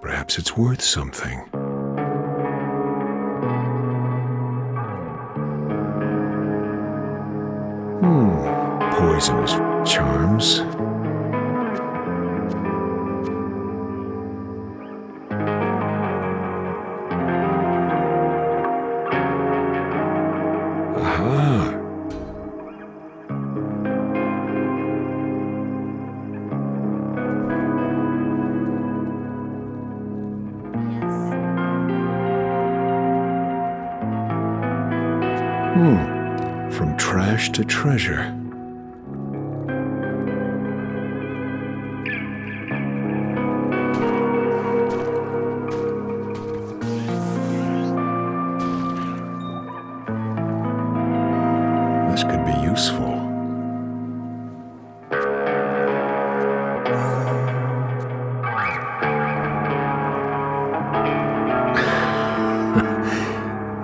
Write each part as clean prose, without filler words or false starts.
Perhaps it's worth something. Poisonous charms. Aha! From trash to treasure. This could be useful.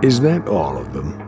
Is that all of them?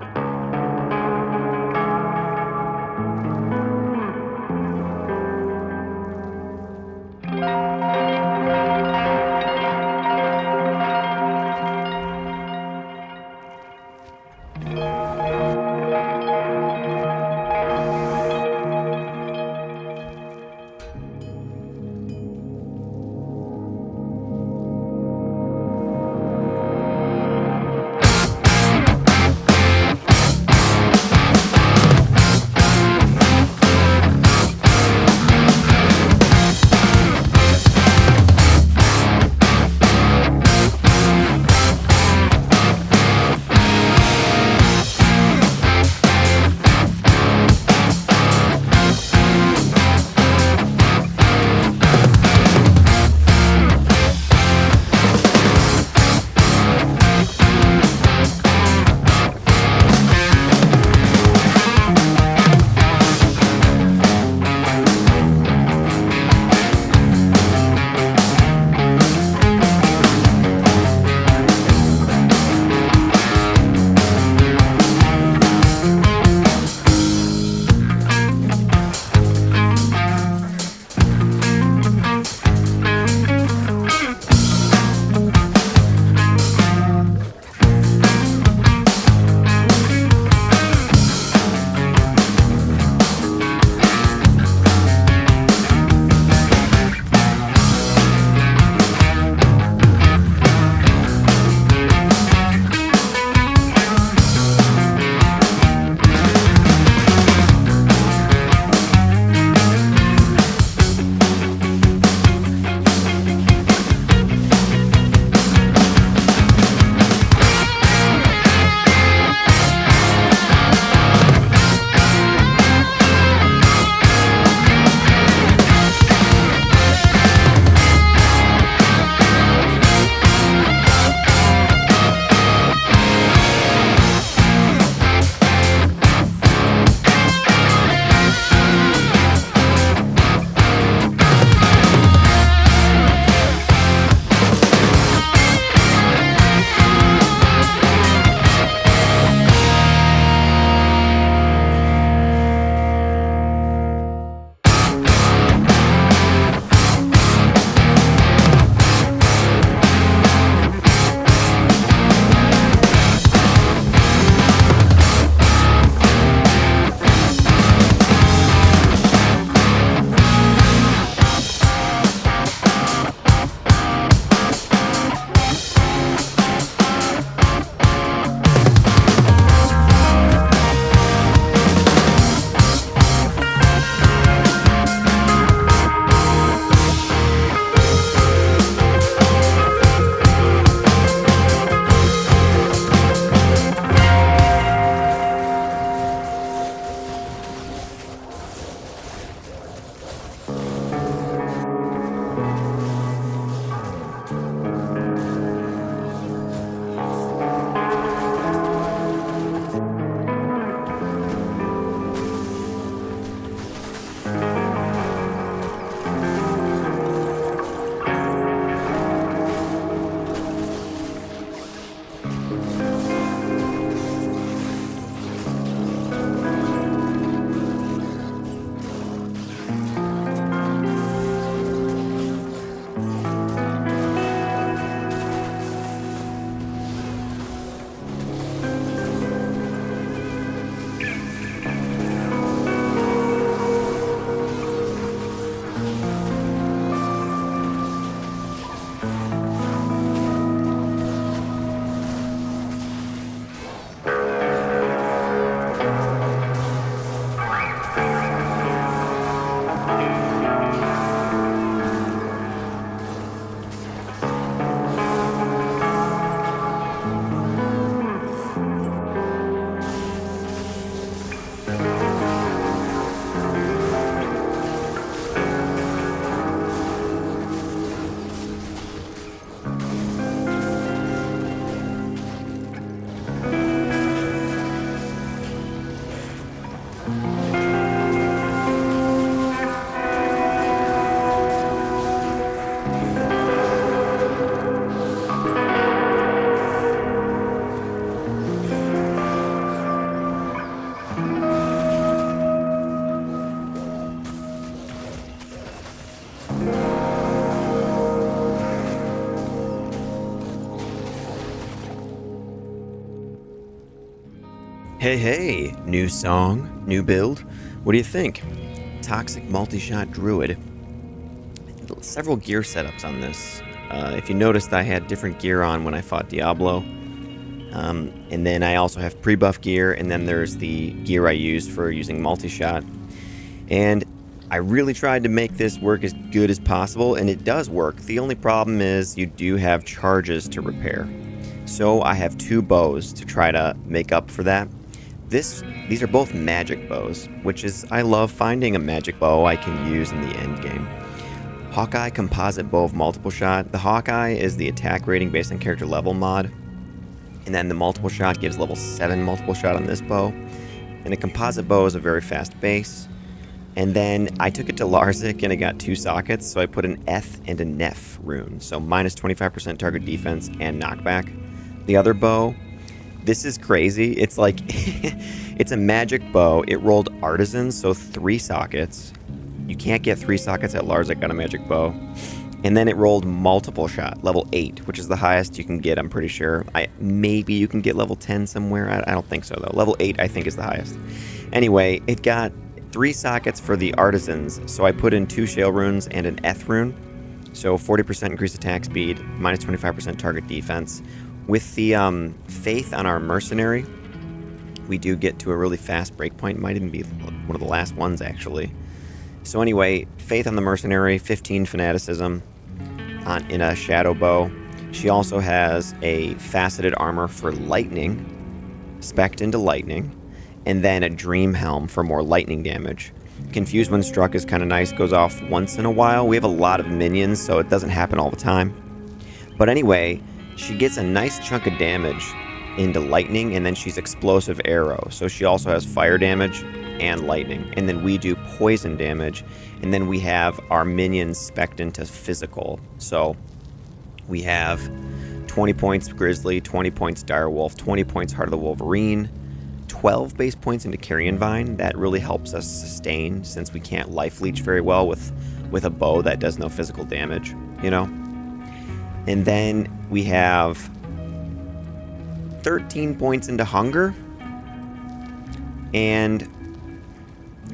Hey, new song, new build. What do you think? Toxic Multishot Druid. Several gear setups on this. If you noticed, I had different gear on when I fought Diablo. And then I also have pre-buff gear, and then there's the gear I used for using Multishot. And I really tried to make this work as good as possible, and it does work. The only problem is you do have charges to repair. So I have 2 bows to try to make up for that. These are both magic bows, which is, I love finding a magic bow I can use in the end game. Hawkeye Composite Bow of Multiple Shot. The Hawkeye is the attack rating based on character level mod, and then the Multiple Shot gives level 7 Multiple Shot on this bow. And a composite bow is a very fast base. And then I took it to Larzik and it got 2 sockets, so I put an Eth and a Nef rune, so minus 25% target defense and knockback. The other bow, this is crazy. It's like, it's a magic bow. It rolled artisans, so 3 sockets. You can't get 3 sockets at Larzik on a magic bow. And then it rolled multiple shot, level 8, which is the highest you can get, I'm pretty sure. Maybe you can get level 10 somewhere. I don't think so, though. Level 8, I think, is the highest. Anyway, it got 3 sockets for the artisans, so I put in 2 shale runes and an Eth rune. So 40% increased attack speed, minus 25% target defense. With the faith on our mercenary, we do get to a really fast breakpoint. Might even be one of the last ones, actually. So anyway, faith on the mercenary, 15 fanaticism in a shadow bow. She also has a faceted armor for lightning, spec'd into lightning, and then a dream helm for more lightning damage. Confused when struck is kind of nice, goes off once in a while. We have a lot of minions, so it doesn't happen all the time. But anyway, she gets a nice chunk of damage into lightning, and then she's explosive arrow. So she also has fire damage and lightning. And then we do poison damage, and then we have our minions spec'd into physical. So we have 20 points Grizzly, 20 points Direwolf, 20 points Heart of the Wolverine, 12 base points into Carrion Vine. That really helps us sustain, since we can't life leech very well with a bow that does no physical damage, you know? And then we have 13 points into Hunger, and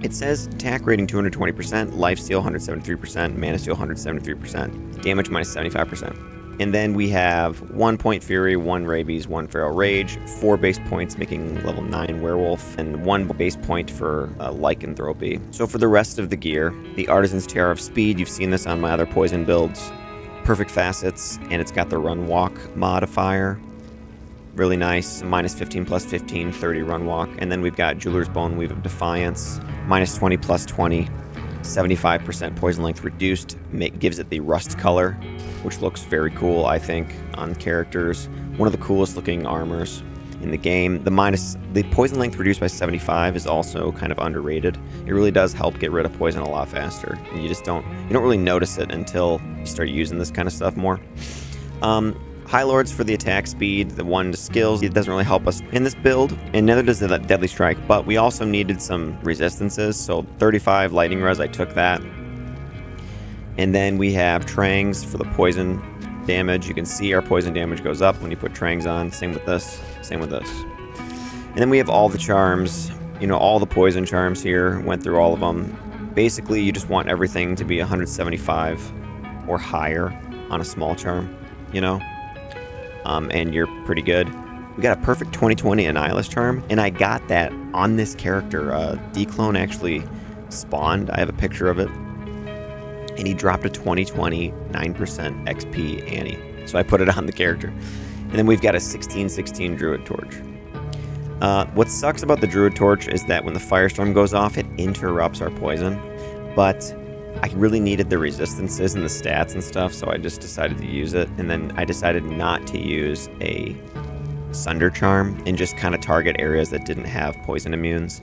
it says attack rating 220%, lifesteal 173%, mana steal 173%, damage minus 75%. And then we have 1 point Fury, 1 Rabies, 1 Feral Rage, 4 base points making level 9 Werewolf, and 1 base point for Lycanthropy. So for the rest of the gear, the Artisan's Tiara of Speed, you've seen this on my other poison builds. Perfect facets, and it's got the Run Walk modifier. Really nice, minus 15 plus 15, 30 Run Walk. And then we've got Jeweler's Bone Weave of Defiance, minus 20 plus 20, 75% poison length reduced, gives it the rust color, which looks very cool, I think, on characters. One of the coolest looking armors in the game. The poison length reduced by 75 is also kind of underrated. It really does help get rid of poison a lot faster, and you don't really notice it until you start using this kind of stuff more. High Lords for the attack speed, the 1 to skills. It doesn't really help us in this build, and neither does the Deadly Strike, but we also needed some resistances, so 35 Lightning Res, I took that. And then we have Trangs for the poison damage. You can see our poison damage goes up when you put Trangs on. Same with this, same with this. And then we have all the charms, all the poison charms here. Went through all of them. Basically, you just want everything to be 175 or higher on a small charm, and you're pretty good. We got a perfect 2020 Annihilus charm, and I got that on this character. D-Clone actually spawned. I have a picture of it. And he dropped a 2020 9% XP Annie. So I put it on the character. And then we've got a 1616 Druid Torch. What sucks about the Druid Torch is that when the Firestorm goes off, it interrupts our poison. But I really needed the resistances and the stats and stuff, so I just decided to use it. And then I decided not to use a Sunder Charm and just kind of target areas that didn't have poison immunes.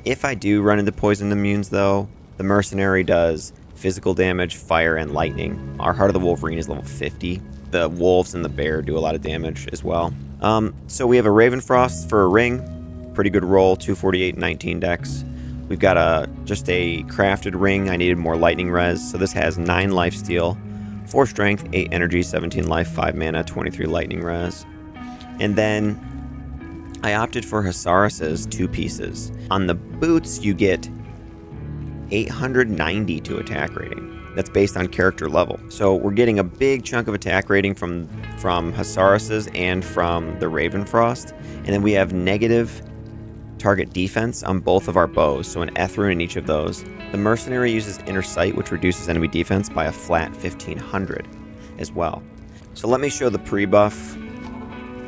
If I do run into poison immunes, though, the Mercenary does physical damage, fire, and lightning. Our Heart of the Wolverine is level 50. The Wolves and the Bear do a lot of damage as well. So we have a Ravenfrost for a ring. Pretty good roll, 248, 19 dex. We've got just a crafted ring. I needed more lightning res. So this has 9 lifesteal, 4 strength, 8 energy, 17 life, 5 mana, 23 lightning res. And then I opted for Hsarus's 2 pieces. On the boots, you get 890 to attack rating. That's based on character level. So we're getting a big chunk of attack rating from Hsarus's and from the Ravenfrost. And then we have negative target defense on both of our bows, so an Ethrune in each of those. The mercenary uses inner sight, which reduces enemy defense by a flat 1500 as well. So let me show the pre-buff.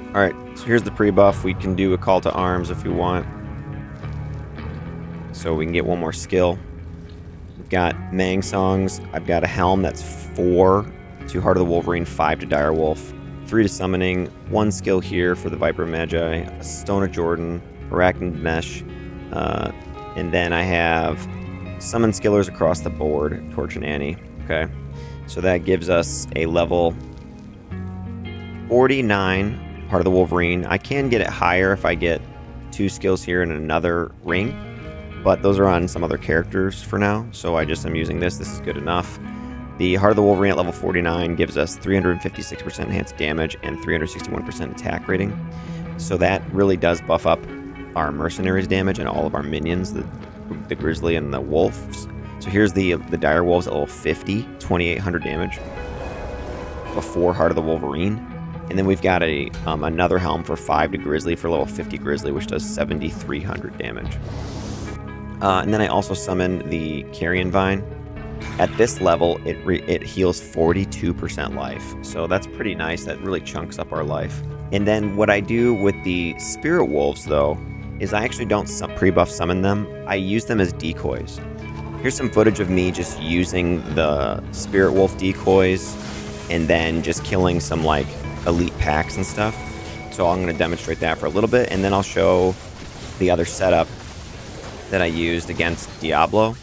Alright, so here's the pre-buff. We can do a call to arms if you want. So we can get one more skill. We've got Mang Songs. I've got a helm that's 4 to Heart of the Wolverine, 5 to Direwolf, 3 to Summoning, 1 skill here for the Viper Magi, a Stone of Jordan, Arachnid Mesh, and then I have Summon Skillers across the board, Torch and Annie. Okay, so that gives us a level 49 Heart of the Wolverine. I can get it higher if I get 2 skills here and another ring, but those are on some other characters for now, so I just am using this. This is good enough. The Heart of the Wolverine at level 49 gives us 356% enhanced damage and 361% attack rating. So that really does buff up our mercenaries damage and all of our minions, the grizzly and the wolves. So here's the dire wolves at level 50, 2800 damage before Heart of the Wolverine. And then we've got a another helm for 5 to grizzly for level 50 grizzly, which does 7300 damage. And then I also summoned the Carrion Vine. At this level, it heals 42% life. So that's pretty nice. That really chunks up our life. And then what I do with the Spirit Wolves, though, is I actually don't pre-buff summon them. I use them as decoys. Here's some footage of me just using the Spirit Wolf decoys and then just killing some like elite packs and stuff. So I'm going to demonstrate that for a little bit, and then I'll show the other setup that I used against Diablo.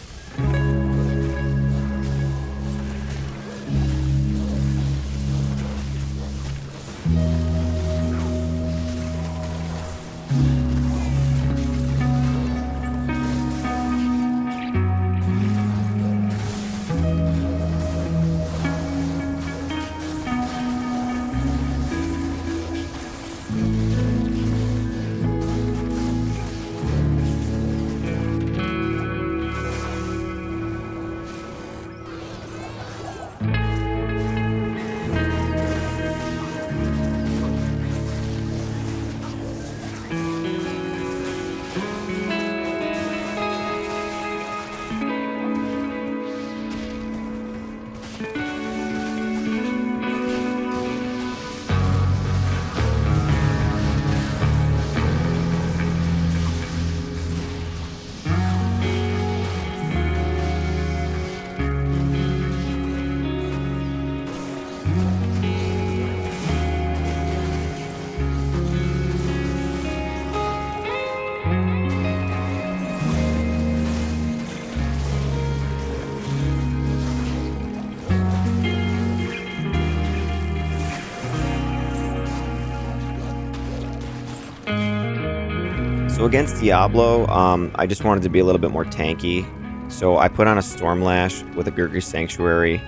So against Diablo, I just wanted to be a little bit more tanky. So I put on a Stormlash with a Gurgri Sanctuary.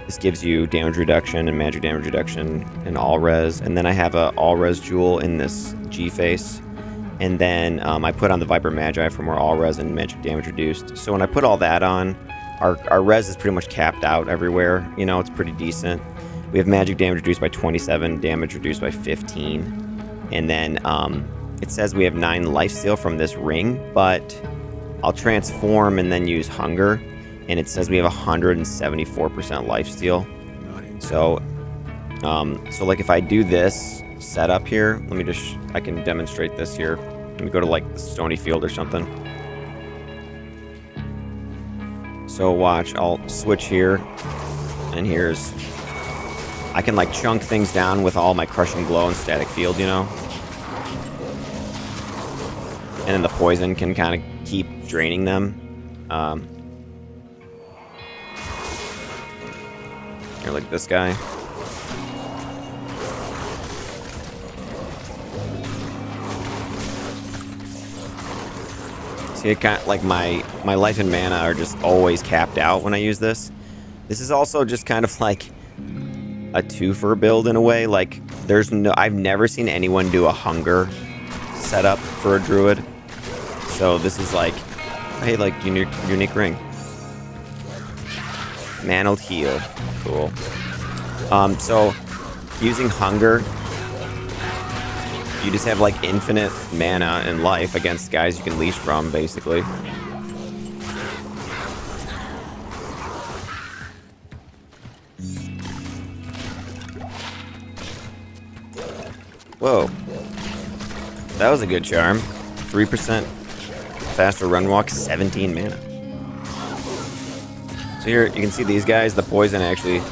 This gives you damage reduction and magic damage reduction and all res. And then I have a all res jewel in this G-Face. And then I put on the Viper Magi for more all res and magic damage reduced. So when I put all that on, our res is pretty much capped out everywhere. You know, it's pretty decent. We have magic damage reduced by 27, damage reduced by 15. And then it says we have 9 lifesteal from this ring, but I'll transform and then use hunger, and it says we have 174% lifesteal. So, so like if I do this setup here, let me just, I can demonstrate this here. Let me go to like the Stony Field or something. So watch, I'll switch here, and here's, I can like chunk things down with all my Crushing Blow and Static Field, you know? And then the poison can kind of keep draining them. Here, like this guy. See, it kind of, like my life and mana are just always capped out when I use this. This is also just kind of like a twofer build in a way. Like there's no, I've never seen anyone do a hunger setup for a druid. So this is like, hey, like unique ring. Mantled heal, cool. So using hunger, you just have like infinite mana and life against guys you can leash from, basically. Whoa. That was a good charm. 3% faster run walk, 17 mana. So here you can see these guys, the poison actually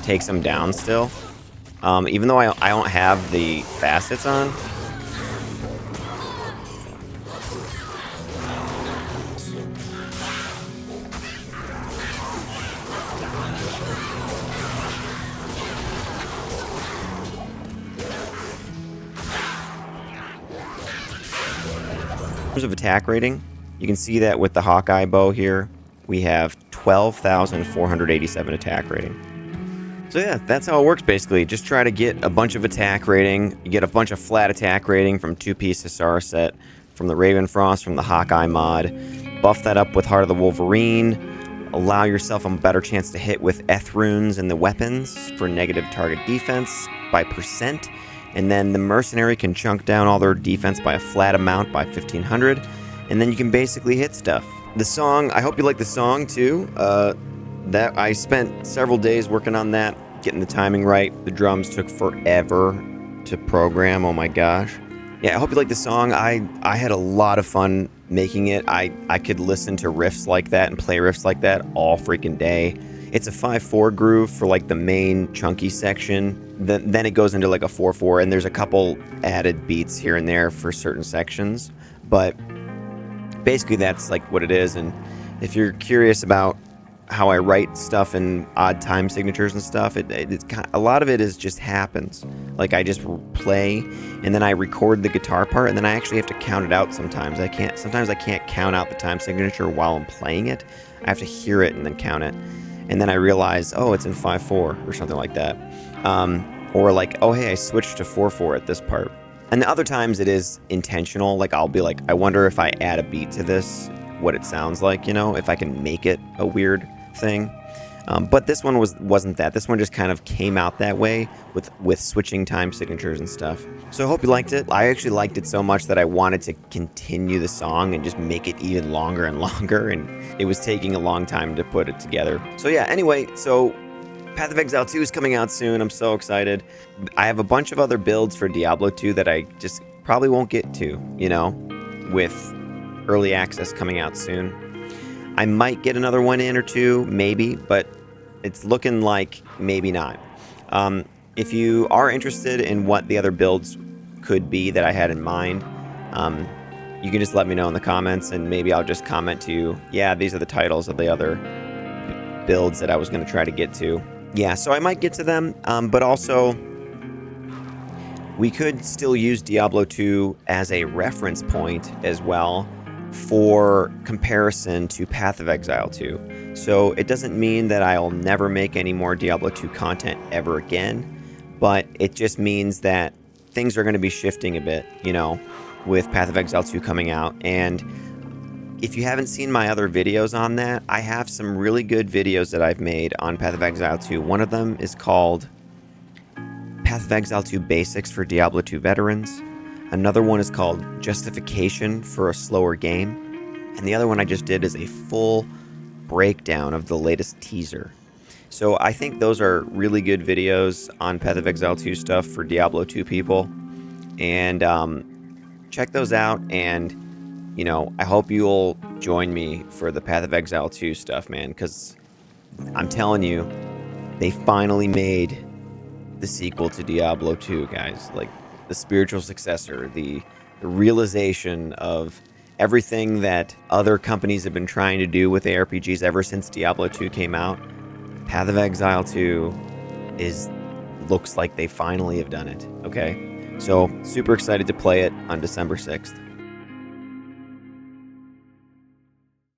takes them down still. Even though I don't have the facets on. In terms of attack rating, you can see that with the Hawkeye bow here, we have 12,487 attack rating. So yeah, that's how it works basically. Just try to get a bunch of attack rating. You get a bunch of flat attack rating from 2-piece Hsarus set, from the Ravenfrost, from the Hawkeye mod. Buff that up with Heart of the Wolverine. Allow yourself a better chance to hit with Eth runes and the weapons for negative target defense by %. And then the mercenary can chunk down all their defense by a flat amount by 1,500. And then you can basically hit stuff. The song, I hope you like the song too. That I spent several days working on that, getting the timing right. The drums took forever to program. Oh my gosh. Yeah, I hope you like the song. I had a lot of fun making it. I could listen to riffs like that and play riffs like that all freaking day. It's a 5/4 groove for like the main chunky section. Then it goes into like a 4/4, and there's a couple added beats here and there for certain sections. But basically that's like what it is. And if you're curious about how I write stuff in odd time signatures and stuff, it's kind of, a lot of it is just happens. Like I just play and then I record the guitar part and then I actually have to count it out sometimes. Sometimes I can't count out the time signature while I'm playing it. I have to hear it and then count it. And then I realize, oh, it's in 5/4 or something like that. Or like, oh, hey, I switched to 4/4 at this part. And the other times it is intentional. Like I'll be like, I wonder if I add a beat to this, what it sounds like, you know, if I can make it a weird thing. But this one wasn't that. This one just kind of came out that way with switching time signatures and stuff. So I hope you liked it. I actually liked it so much that I wanted to continue the song and just make it even longer and longer, and it was taking a long time to put it together. So yeah, anyway, so Path of Exile 2 is coming out soon. I'm so excited. I have a bunch of other builds for Diablo 2 that I just probably won't get to, you know, with early access coming out soon. I might get another one in or two, maybe, but it's looking like maybe not. If you are interested in what the other builds could be that I had in mind, you can just let me know in the comments, and maybe I'll just comment to you, yeah, these are the titles of the other builds that I was going to try to get to. Yeah, so I might get to them, but also we could still use Diablo 2 as a reference point as well for comparison to Path of Exile 2. So it doesn't mean that I'll never make any more Diablo 2 content ever again, but it just means that things are going to be shifting a bit, you know, with Path of Exile 2 coming out. And if you haven't seen my other videos on that, I have some really good videos that I've made on Path of Exile 2. One of them is called Path of Exile 2 Basics for Diablo 2 Veterans. Another one is called Justification for a Slower Game. And the other one I just did is a full breakdown of the latest teaser. So I think those are really good videos on Path of Exile 2 stuff for Diablo 2 people. And check those out. And, you know, I hope you'll join me for the Path of Exile 2 stuff, man. Because I'm telling you, they finally made the sequel to Diablo 2, guys. Like, the spiritual successor, the realization of everything that other companies have been trying to do with ARPGs ever since Diablo 2 came out. Path of Exile 2 looks like they finally have done it, okay? So, super excited to play it on December 6th.